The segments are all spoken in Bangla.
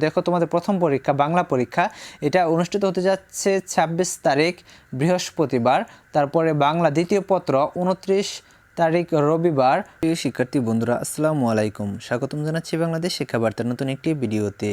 দেখো তোমাদের প্রথম পরীক্ষা বাংলা পরীক্ষা এটা অনুষ্ঠিত হতে যাচ্ছে ২৬ তারিখ বৃহস্পতিবার। তারপরে বাংলা দ্বিতীয় পত্র ২৯ তারিখ রবিবার। প্রিয় শিক্ষার্থী বন্ধুরা আসসালামু আলাইকুম, স্বাগতম জানাচ্ছি বাংলাদেশ শিক্ষা বার্তার নতুন একটি ভিডিওতে।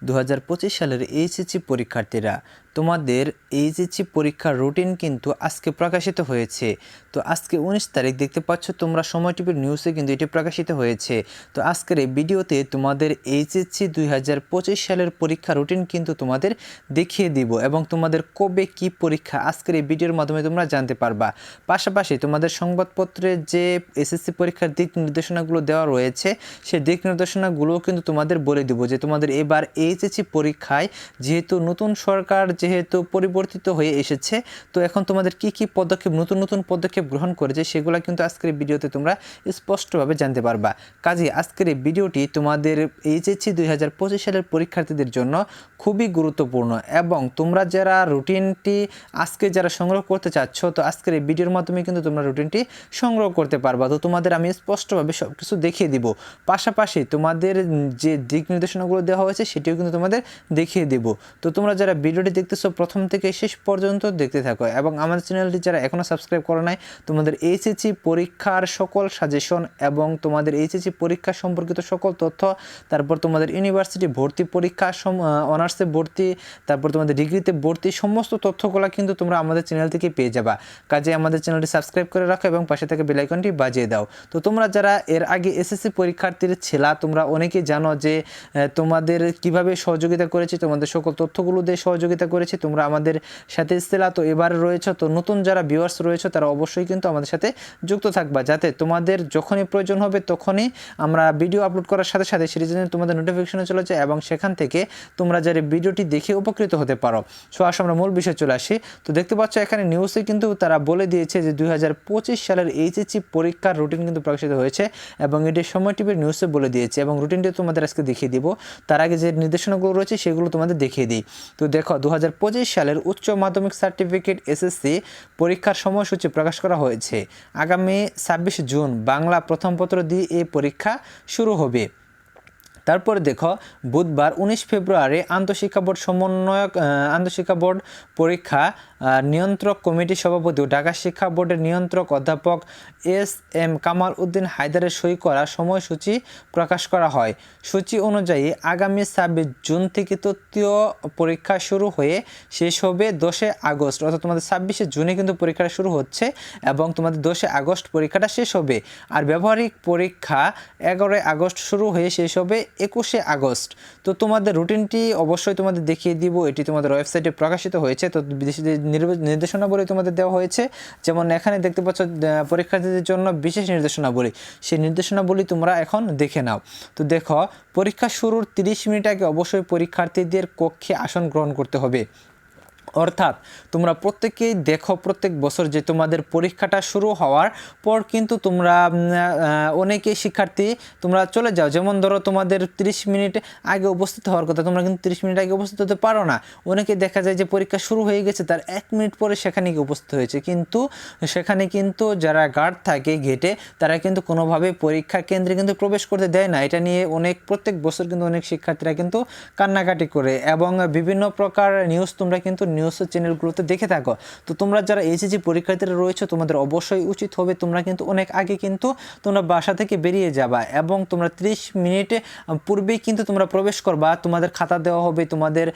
২০২৫ সালের এইচএসসি পরীক্ষার্থীরা, তোমাদের এইচএসসি পরীক্ষার রুটিন কিন্তু আজকে প্রকাশিত হয়েছে। তো আজকে ১৯ তারিখ দেখতে পাচ্ছ তোমরা, সময় টিভির নিউজে কিন্তু এটি প্রকাশিত হয়েছে। তো আজকের এই ভিডিওতে তোমাদের এইচএসসি ২০২৫ সালের পরীক্ষা রুটিন কিন্তু তোমাদের দেখিয়ে দিব এবং তোমাদের কবে কি পরীক্ষা আজকের এই ভিডিওর মাধ্যমে তোমরা জানতে পারবা। পাশাপাশি তোমাদের সংবাদপত্রে যে এসএসসি পরীক্ষার দিক নির্দেশনাগুলো দেওয়া রয়েছে, সেই দিক নির্দেশনাগুলোও কিন্তু তোমাদের বলে দিব যে তোমাদের এবার এইচএসসি পরীক্ষায় যেহেতু নতুন সরকার যেহেতু পরিবর্তিত হয়ে এসেছে, তো এখন তোমাদের কি কি পদক্ষেপ নতুন পদক্ষেপ গ্রহণ করেছে সেগুলো কিন্তু আজকের এই ভিডিওতে তোমরা স্পষ্টভাবে জানতে পারবা। কাজে আজকের এই ভিডিওটি তোমাদের এইচএসসি ২০২৫ সালের পরীক্ষার্থীদের জন্য খুবই গুরুত্বপূর্ণ এবং তোমরা যারা রুটিনটি আজকে যারা সংগ্রহ করতে চাচ্ছ, তো আজকের এই ভিডিওর মাধ্যমে কিন্তু তোমরা রুটিনটি সংগ্রহ করতে পারবা। তো তোমাদের আমি স্পষ্টভাবে সব কিছু দেখিয়ে দিব, পাশাপাশি তোমাদের যে দিক নির্দেশনাগুলো দেওয়া হয়েছে সেটিও কিন্তু তোমাদের দেখিয়ে দিব। তো তোমরা যারা ভিডিওটি দেখতেছো প্রথম থেকে শেষ পর্যন্ত দেখতে থাকো এবং আমাদের চ্যানেলটি যারা এখনও সাবস্ক্রাইব করো নাই, তোমাদের এইচএসসি পরীক্ষার সকল সাজেশন এবং তোমাদের এইচএসসি পরীক্ষা সম্পর্কিত সকল তথ্য, তারপর তোমাদের ইউনিভার্সিটি ভর্তি পরীক্ষা, অনার্সে ভর্তি, তারপর তোমাদের ডিগ্রিতে ভর্তি, সমস্ত তথ্যগুলো কিন্তু তোমরা আমাদের চ্যানেল থেকে পেয়ে যাবা। কাজে আমাদের চ্যানেলটি সাবস্ক্রাইব করে রাখো এবং পাশে থেকে বেল আইকনটি বাজিয়ে দাও। তো তোমরা যারা এর আগে এসএসসি পরীক্ষার্থীর ছিলা, তোমরা অনেকেই জানো যে তোমাদের কিভাবে সহযোগিতা করেছি, তোমাদের সকল তথ্যগুলো দিয়ে সহযোগিতা করেছি, তোমরা আমাদের সাথে ছিলা। তো এবার রয়েছে, তো নতুন যারা ভিউয়ার্স রয়েছে তারা অবশ্যই কিন্তু আমাদের সাথে যুক্ত থাকবা, যাতে তোমাদের যখনই প্রয়োজন হবে তখনই আমরা ভিডিও আপলোড করার সাথে সাথে সেটি জন্য তোমাদের নোটিফিকেশনে চলে যায় এবং সেখান থেকে তোমরা যারা ভিডিওটি দেখে উপকৃত হতে পারো। সো আসলে আমরা মূল বিষয়ে চলে আসি। তো দেখতে পাচ্ছ এখানে নিউজে কিন্তু তারা বলে দিয়েছে যে ২০২৫ সালের এইচএসসি পরীক্ষার রুটিন কিন্তু প্রকাশিত হয়েছে এবং এটি সময় টিভির নিউজে বলে দিয়েছে এবং রুটিনটি তোমাদের আজকে দেখিয়ে দিব। তার আগে যে নির্দেশনাগুলো রয়েছে সেগুলো তোমাদের দেখিয়ে দিই। তো দেখো ২০২৫ সালের উচ্চ মাধ্যমিক সার্টিফিকেট এসএসসি পরীক্ষার সময়সূচি প্রকাশ করা হয়েছে। আগামী ২৬ জুন বাংলা প্রথম পত্র দিয়ে এই পরীক্ষা শুরু হবে। তারপরে দেখো বুধবার ১৯ ফেব্রুয়ারি আন্তঃশিক্ষা বোর্ড পরীক্ষা নিয়ন্ত্রক কমিটির সভাপতি ও ঢাকা শিক্ষা বোর্ডের নিয়ন্ত্রক অধ্যাপক এস.এম. কামাল উদ্দিন হায়দারের সই করা সময়সূচি প্রকাশ করা হয়। সূচি অনুযায়ী আগামী ২৬ জুন থেকে তৃতীয় পরীক্ষা শুরু হয়ে শেষ হবে ১০ আগস্ট, অর্থাৎ তোমাদের ২৬শে জুনে কিন্তু পরীক্ষাটা শুরু হচ্ছে এবং তোমাদের ১০ আগস্ট পরীক্ষাটা শেষ হবে। আর ব্যবহারিক পরীক্ষা ১১ আগস্ট শুরু হয়ে শেষ হবে ২১ আগস্ট। তো তোমাদের রুটিনটি অবশ্যই তোমাদের দেখিয়ে দিব, এটি তোমাদের ওয়েবসাইটে প্রকাশিত হয়েছে। তো বিদেশি নির্দেশনাবলী তোমাদের দেওয়া হয়েছে, যেমন এখানে দেখতে পাচ্ছ পরীক্ষার্থীদের জন্য বিশেষ নির্দেশনাবলী, সেই নির্দেশনাবলী তোমরা এখন দেখে নাও। তো দেখো পরীক্ষা শুরুর ৩০ মিনিট আগে অবশ্যই পরীক্ষার্থীদের কক্ষে আসন গ্রহণ করতে হবে। অর্থাৎ তোমরা প্রত্যেকেই দেখো প্রত্যেক বছর যে তোমাদের পরীক্ষাটা শুরু হওয়ার পর কিন্তু তোমরা অনেকেই শিক্ষার্থী তোমরা চলে যাও, যেমন ধরো তোমাদের 30 মিনিট আগে উপস্থিত হওয়ার কথা, তোমরা কিন্তু 30 মিনিট আগে উপস্থিত হতে পারো না। অনেকে দেখা যায় যে পরীক্ষা শুরু হয়ে গেছে, তার 1 মিনিট পরে সেখানে গিয়ে উপস্থিত হয়েছে, কিন্তু সেখানে কিন্তু যারা গার্ড থাকে গেটে তারা কিন্তু কোনোভাবে পরীক্ষা কেন্দ্রে কিন্তু প্রবেশ করতে দেয় না। এটা নিয়ে প্রত্যেক বছর কিন্তু অনেক শিক্ষার্থীরা কিন্তু কান্নাকাটি করে এবং বিভিন্ন প্রকার নিউজ তোমরা কিন্তু নিউজ চ্যানেলগুলোতে দেখে থাকো। তো তোমরা যারা এইচএসসি পরীক্ষার্থীরা রয়েছে তোমাদের অবশ্যই উচিত হবে তোমরা কিন্তু অনেক আগে কিন্তু তোমরা বাসা থেকে বেরিয়ে যাবা এবং তোমরা 30 মিনিটে পূর্বেই কিন্তু তোমরা প্রবেশ করবা। তোমাদের খাতা দেওয়া হবে, তোমাদের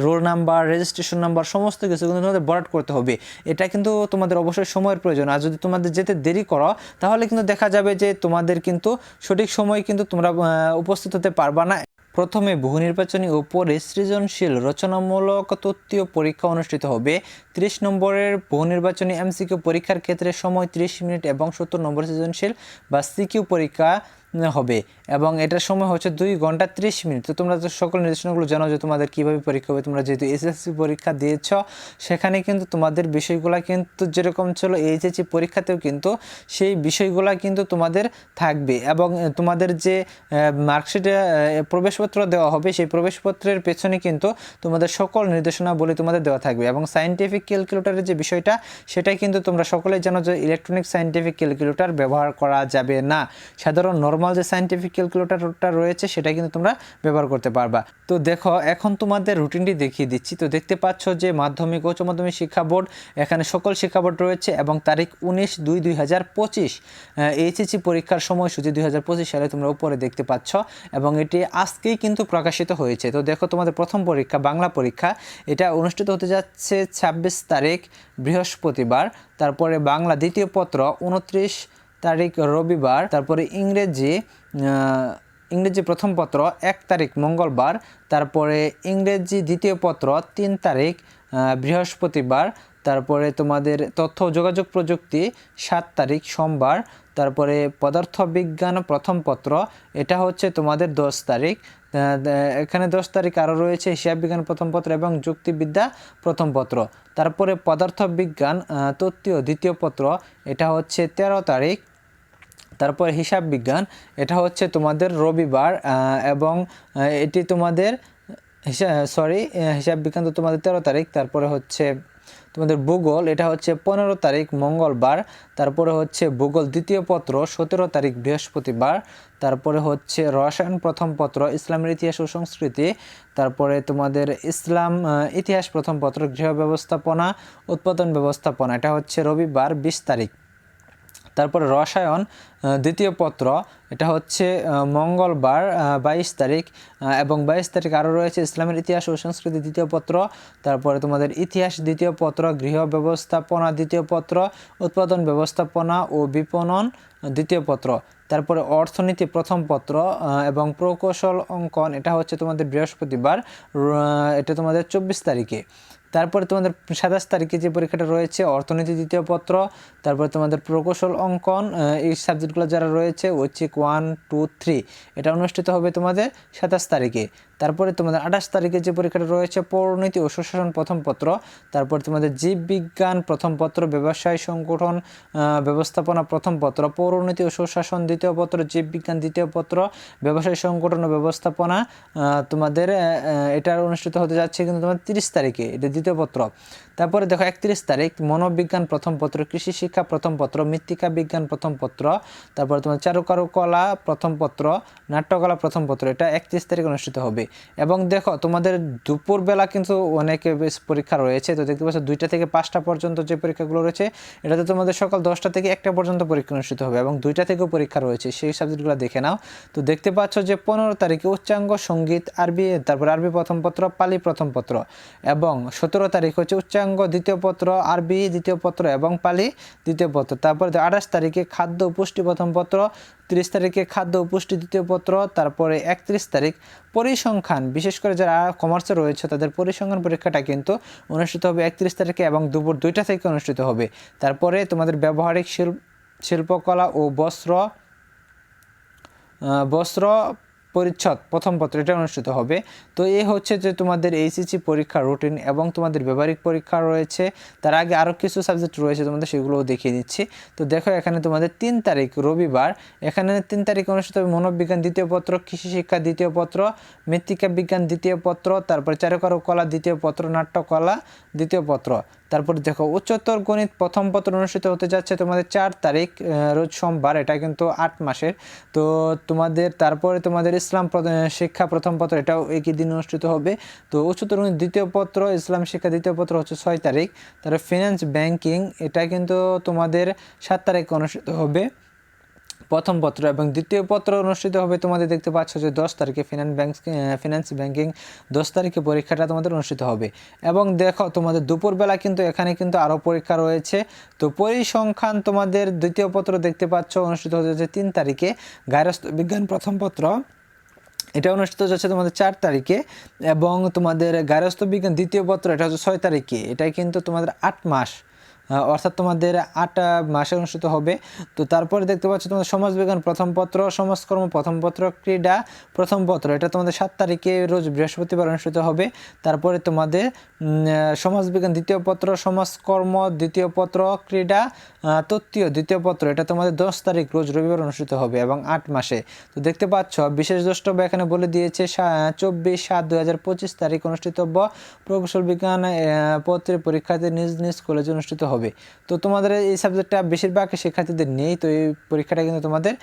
রোল নাম্বার, রেজিস্ট্রেশন নাম্বার, সমস্ত কিছু কিন্তু তোমাদের বরাদ করতে হবে। এটা কিন্তু তোমাদের অবশ্যই সময়ের প্রয়োজন। আর যদি তোমাদের যেতে দেরি করো তাহলে কিন্তু দেখা যাবে যে তোমাদের কিন্তু সঠিক সময় কিন্তু তোমরা উপস্থিত হতে পারবা না। প্রথমে বহু নির্বাচনী ও পরে সৃজনশীল রচনামূলক তত্ত্বীয় পরীক্ষা অনুষ্ঠিত হবে। 30 নম্বরের বহু নির্বাচনী এমসিকিউ পরীক্ষার ক্ষেত্রে সময় 30 মিনিট এবং 70 নম্বর সৃজনশীল বা সিকিউ পরীক্ষা হবে এবং এটার সময় হচ্ছে 2 ঘন্টা 30 মিনিট। তো তোমরা তো সকল নির্দেশনাগুলো জানো যে তোমাদের কীভাবে পরীক্ষা হবে। তোমরা যেহেতু এসএসসি পরীক্ষা দিয়েছ সেখানে কিন্তু তোমাদের বিষয়গুলো কিন্তু যেরকম ছিল এইচএসসি পরীক্ষাতেও কিন্তু সেই বিষয়গুলো কিন্তু তোমাদের থাকবে এবং তোমাদের যে মার্কশিটে প্রবেশপত্র দেওয়া হবে সেই প্রবেশপত্রের পেছনে কিন্তু তোমাদের সকল নির্দেশনাবলী তোমাদের দেওয়া থাকবে এবং সায়েন্টিফিক ক্যালকুলেটরের যে বিষয়টা সেটাই কিন্তু তোমরা সকলেই জানো যে ইলেকট্রনিক সায়েন্টিফিক ক্যালকুলেটর ব্যবহার করা যাবে না। সাধারণ নর্মাল নর্মাল যে সায়েন্টিফিক ক্যালকুলেটরটা রয়েছে সেটা কিন্তু তোমরা ব্যবহার করতে পারবা। তো দেখো এখন তোমাদের রুটিনটি দেখিয়ে দিচ্ছি। তো দেখতে পাচ্ছ যে মাধ্যমিক উচ্চ মাধ্যমিক শিক্ষা বোর্ড, এখানে সকল শিক্ষা বোর্ড রয়েছে এবং তারিখ 19/2/2025 এইচএসসি পরীক্ষার সময়সূচি 2025 সালে তোমরা উপরে দেখতে পাচ্ছ এবং এটি আজকেই কিন্তু প্রকাশিত হয়েছে। তো দেখো তোমাদের প্রথম পরীক্ষা বাংলা পরীক্ষা, এটা অনুষ্ঠিত হতে যাচ্ছে 26 তারিখ বৃহস্পতিবার। তারপরে বাংলা দ্বিতীয় পত্র 29 তারিখ রবিবার। তারপরে ইংরেজি প্রথম পত্র 1 তারিখ মঙ্গলবার। তারপরে ইংরেজি দ্বিতীয় পত্র 3 তারিখ বৃহস্পতিবার। তারপরে তোমাদের তথ্য ও যোগাযোগ প্রযুক্তি 7 তারিখ সোমবার। তারপরে পদার্থবিজ্ঞান প্রথম পত্র, এটা হচ্ছে তোমাদের 10 তারিখ। এখানে 10 তারিখ আরও রয়েছে হিসাব বিজ্ঞান প্রথম পত্র এবং যুক্তিবিদ্যা প্রথম পত্র। তারপরে পদার্থবিজ্ঞান তত্ত্বীয় দ্বিতীয় পত্র, এটা হচ্ছে 13 তারিখ। তারপর হিসাব বিজ্ঞান, এটা হচ্ছে তোমাদের রবিবার এবং এটি তোমাদের হিসাব বিজ্ঞান তো তোমাদের 13 তারিখ। তারপরে হচ্ছে তোমাদের ভূগোল, এটা হচ্ছে 15 তারিখ মঙ্গলবার। তারপরে হচ্ছে ভূগোল দ্বিতীয় পত্র 17 তারিখ বৃহস্পতিবার। তারপরে হচ্ছে রসায়ন প্রথম পত্র ইসলামের ইতিহাস ও সংস্কৃতি। তারপরে তোমাদের ইসলাম ইতিহাস প্রথম পত্র গৃহ ব্যবস্থাপনা উৎপাদন ব্যবস্থাপনা, এটা হচ্ছে রবিবার 20 তারিখ। তারপরে রসায়ন দ্বিতীয় পত্র, এটা হচ্ছে মঙ্গলবার 22 তারিখ এবং 22 তারিখ আরও রয়েছে ইসলামের ইতিহাস ও সংস্কৃতি দ্বিতীয় পত্র। তারপরে তোমাদের ইতিহাস দ্বিতীয় পত্র গৃহ ব্যবস্থাপনা দ্বিতীয় পত্র উৎপাদন ব্যবস্থাপনা ও বিপণন দ্বিতীয় পত্র। তারপরে অর্থনীতি প্রথম পত্র এবং প্রকৌশল অঙ্কন, এটা হচ্ছে তোমাদের বৃহস্পতিবার, এটা তোমাদের 24 তারিখে। তারপরে তোমাদের 27 তারিখে যে পরীক্ষাটা রয়েছে অর্থনীতি দ্বিতীয় পত্র। তারপরে তোমাদের প্রকৌশল অঙ্কন, এই সাবজেক্টগুলো যারা রয়েছে ঐচ্ছিক 1, 2, 3, এটা অনুষ্ঠিত হবে তোমাদের 27 তারিখে। তারপরে তোমাদের 28 তারিখে যে পরীক্ষাটা রয়েছে পৌরনীতি ও সুশাসন প্রথম পত্র। তারপরে তোমাদের জীববিজ্ঞান প্রথম পত্র ব্যবসায় সংগঠন ব্যবস্থাপনা প্রথম পত্র, পৌরনীতি ও সুশাসন দ্বিতীয় পত্র, জীববিজ্ঞান দ্বিতীয় পত্র, ব্যবসায় সংগঠন ও ব্যবস্থাপনা তোমাদের এটা অনুষ্ঠিত হতে যাচ্ছে কিন্তু তোমার 30 তারিখে, এটা দ্বিতীয় পত্র। তারপরে দেখো 31 তারিখ মনোবিজ্ঞান প্রথম পত্র, কৃষি শিক্ষা প্রথম পত্র, মৃত্তিকা বিজ্ঞান প্রথম পত্র। তারপরে তোমার চারুকারুকলা প্রথম পত্র, নাট্যকলা প্রথম পত্র, এটা 31 তারিখ অনুষ্ঠিত হবে। এবং দেখো তোমাদের দুপুরবেলা কিন্তু অনেক পরীক্ষা রয়েছে। তো দেখতে পাচ্ছ 2টা থেকে 5টা পর্যন্ত যে পরীক্ষাগুলো রয়েছে এটাতে তোমাদের সকাল 10টা থেকে 1টা পর্যন্ত পরীক্ষা অনুষ্ঠিত হবে এবং 2টা থেকেও পরীক্ষা রয়েছে, সেই সাবজেক্টগুলো দেখে নাও। তো দেখতে পাচ্ছ যে 15 তারিখে উচ্চাঙ্গ সঙ্গীত আরবি, তারপর আরবি প্রথম পত্র পালি প্রথম পত্র এবং 17 তারিখ হচ্ছে উচ্চাঙ্গ দ্বিতীয় পত্র আরবি দ্বিতীয় পত্র এবং পালি দ্বিতীয় পত্র। তারপরে 28 তারিখে খাদ্য ও পুষ্টি প্রথম পত্র, 30 তারিখে খাদ্য ও পুষ্টি দ্বিতীয় পত্র। তারপরে 31 তারিখ পরিসংখ্যান, বিশেষ করে যারা কমার্সে রয়েছে তাদের পরিসংখ্যান পরীক্ষাটা কিন্তু অনুষ্ঠিত হবে 31 তারিখে এবং দুপুর 2টা থেকে অনুষ্ঠিত হবে। তারপরে তোমাদের ব্যবহারিক শিল্পকলা ও বস্ত্র পরিচ্ছদ প্রথম পত্র, এটা অনুষ্ঠিত হবে। তো এই হচ্ছে যে তোমাদের এইচএসসি পরীক্ষার রুটিন এবং তোমাদের ব্যবহারিক পরীক্ষা রয়েছে। তার আগে আরও কিছু সাবজেক্ট রয়েছে তোমাদের, সেগুলোও দেখিয়ে দিচ্ছি। তো দেখো এখানে তোমাদের 3 তারিখ রবিবার, এখানে 3 তারিখ অনুষ্ঠিত হবে মনোবিজ্ঞান দ্বিতীয় পত্র, কৃষি শিক্ষা দ্বিতীয় পত্র, মৃত্তিকা বিজ্ঞান দ্বিতীয় পত্র, তারপরে চারুকারুকলা দ্বিতীয় পত্র, নাট্যকলা দ্বিতীয় পত্র। তারপরে দেখো উচ্চতর গণিত প্রথম পত্র অনুষ্ঠিত হতে যাচ্ছে তোমাদের 4 তারিখ রোজ সোমবার, এটা কিন্তু 8 মাসের। তো তোমাদের তারপরে তোমাদের ইসলাম শিক্ষা প্রথম পত্র, এটাও একই দিন অনুষ্ঠিত হবে। তো উচ্চতর গণিত দ্বিতীয় পত্র ইসলাম শিক্ষা দ্বিতীয় পত্র হচ্ছে 6 তারিখ। তারপরে ফিনান্স ব্যাংকিং, এটা কিন্তু তোমাদের 7 তারিখ অনুষ্ঠিত হবে প্রথম পত্র এবং দ্বিতীয় পত্র অনুষ্ঠিত হবে তোমাদের দেখতে পাচ্ছ যে 10 তারিখে ফিনান্স ব্যাংকিং 10 তারিখে পরীক্ষাটা তোমাদের অনুষ্ঠিত হবে। এবং দেখো তোমাদের দুপুরবেলা কিন্তু এখানে কিন্তু আরও পরীক্ষা রয়েছে। তো পরিসংখ্যান তোমাদের দ্বিতীয় পত্র দেখতে পাচ্ছ অনুষ্ঠিত হতে যাচ্ছে 3 তারিখে, গার্হস্থ্য বিজ্ঞান প্রথম পত্র এটা অনুষ্ঠিত যাচ্ছে তোমাদের 4 তারিখে এবং তোমাদের গার্হস্থ্য বিজ্ঞান দ্বিতীয় পত্র এটা হচ্ছে 6 তারিখে, এটাই কিন্তু তোমাদের 8 মাস, অর্থাৎ তোমাদের 8 মাসে অনুষ্ঠিত হবে। তো তারপরে দেখতে পাচ্ছ তোমাদের সমাজবিজ্ঞান প্রথম পত্র, সমাজকর্ম প্রথম পত্র, ক্রীড়া প্রথম পত্র, এটা তোমাদের 7 তারিখে রোজ বৃহস্পতিবার অনুষ্ঠিত হবে। তারপরে তোমাদের সমাজবিজ্ঞান দ্বিতীয় পত্র, সমাজকর্ম দ্বিতীয় পত্র, ক্রীড়া তত্ত্বীয় দ্বিতীয় পত্র, এটা তোমাদের 10 তারিখ রোজ রবিবার অনুষ্ঠিত হবে এবং 8 মাসে। তো দেখতে পাচ্ছ বিশেষ দ্রষ্টব্য এখানে বলে দিয়েছে 24/7/2025 তারিখ অনুষ্ঠিতব্য প্রকৌশল বিজ্ঞান পত্রের পরীক্ষাতে নিজ নিজ কলেজে অনুষ্ঠিত হবে। হবে। তো তোমাদের এই সাবজেক্টটা বেশিরভাগ শিক্ষার্থীদের নেই, তো এই পরীক্ষাটা কিন্তু তোমাদের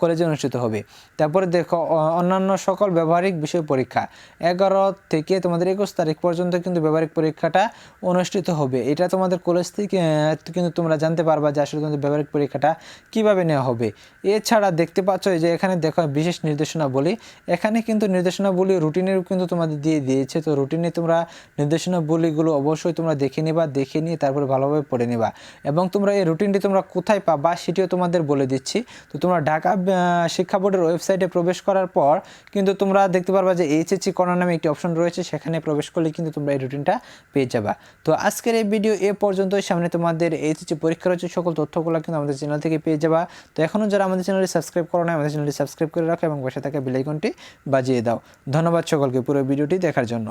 কলেজে অনুষ্ঠিত হবে। তারপরে দেখো অন্যান্য সকল ব্যবহারিক বিষয় পরীক্ষা 11 থেকে তোমাদের 21 তারিখ পর্যন্ত কিন্তু ব্যবহারিক পরীক্ষাটা অনুষ্ঠিত হবে। এটা তোমাদের কলেজ থেকে কিন্তু তোমরা জানতে পারবা যে আসলে তোমাদের ব্যবহারিক পরীক্ষাটা কিভাবে নেওয়া হবে। এছাড়া দেখতে পাচ্ছ যে এখানে দেখো বিশেষ নির্দেশনাবলী, এখানে কিন্তু নির্দেশনাবলী রুটিনের কিন্তু তোমাদের দিয়ে দিয়েছে। তো রুটিনে তোমরা নির্দেশনাবলীগুলো অবশ্যই তোমরা দেখে নিয়ে তারপরে ভালোভাবে পড়ে নেবা। এবং তোমরা এই রুটিনটি তোমরা কোথায় পাবা সেটিও তোমাদের বলে দিচ্ছি। তো তোমরা ঢাকা শিক্ষা বোর্ডের ওয়েবসাইটে প্রবেশ করার পর কিন্তু তোমরা দেখতে পারবা যে এইচএসসি কর্নার নামে একটি অপশন রয়েছে, সেখানে প্রবেশ করলে কিন্তু তোমরা এই রুটিনটা পেয়ে যাবা। তো আজকের এই ভিডিও এ পর্যন্তই। সামনে তোমাদের এইচএসসি পরীক্ষার হচ্ছে সকল তথ্যগুলো কিন্তু আমাদের চ্যানেল থেকে পেয়ে যাবা। তো এখনও যারা আমাদের চ্যানেলটি সাবস্ক্রাইব করো না, আমাদের চ্যানেলটি সাবস্ক্রাইব করে রাখো এবং পাশে থাকা বেল আইকনটি বাজিয়ে দাও। ধন্যবাদ সকলকে পুরো ভিডিওটি দেখার জন্য।